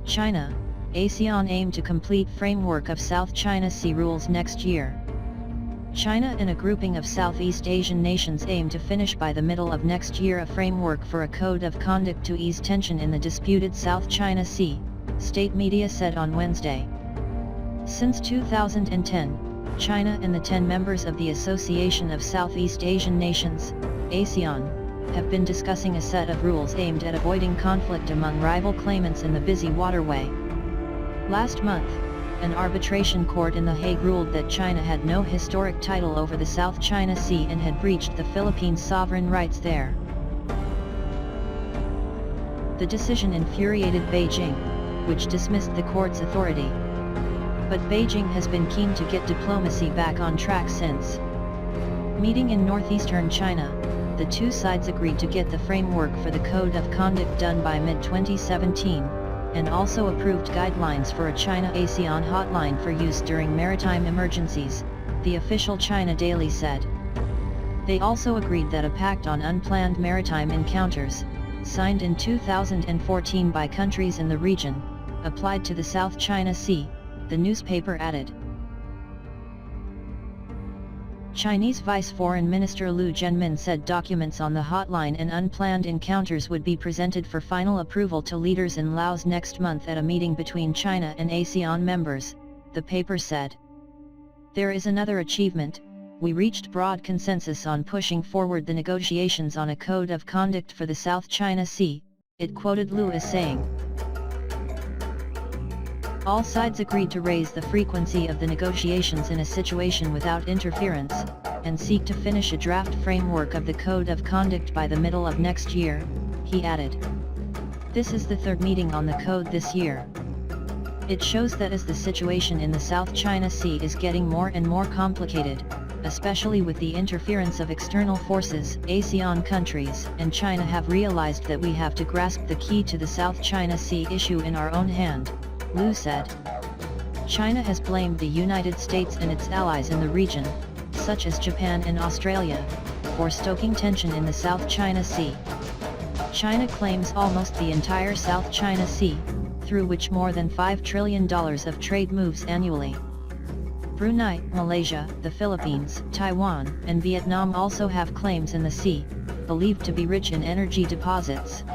China, ASEAN aim to complete framework of South China Sea rules next year. China and a grouping of Southeast Asian nations aim to finish by the middle of next year a framework for a code of conduct to ease tension in the disputed South China Sea, state media said on Wednesday. Since 2010, China and the 10 members of the Association of Southeast Asian Nations, ASEAN, have been discussing a set of rules aimed at avoiding conflict among rival claimants in the busy waterway. Last month, an arbitration court in The Hague ruled that China had no historic title over the South China Sea and had breached the Philippines' sovereign rights there. The decision infuriated Beijing, which dismissed the court's authority. But Beijing has been keen to get diplomacy back on track since. Meeting in northeastern China, the two sides agreed to get the framework for the Code of Conduct done by mid-2017, and also approved guidelines for a China-ASEAN hotline for use during maritime emergencies, the official China Daily said. They also agreed that a pact on unplanned maritime encounters, signed in 2014 by countries in the region, applied to the South China Sea, the newspaper added. Chinese Vice Foreign Minister Liu Zhenmin said documents on the hotline and unplanned encounters would be presented for final approval to leaders in Laos next month at a meeting between China and ASEAN members, the paper said. There is another achievement: we reached broad consensus on pushing forward the negotiations on a code of conduct for the South China Sea, it quoted Liu as saying. All sides agreed to raise the frequency of the negotiations in a situation without interference, and seek to finish a draft framework of the Code of Conduct by the middle of next year, he added. This is the third meeting on the code this year. It shows that as the situation in the South China Sea is getting more and more complicated, especially with the interference of external forces, ASEAN countries and China have realized that we have to grasp the key to the South China Sea issue in our own hand, Liu said. China has blamed the United States and its allies in the region, such as Japan and Australia, for stoking tension in the South China Sea. China claims almost the entire South China Sea, through which more than $5 trillion of trade moves annually. Brunei, Malaysia, the Philippines, Taiwan, and Vietnam also have claims in the sea, believed to be rich in energy deposits.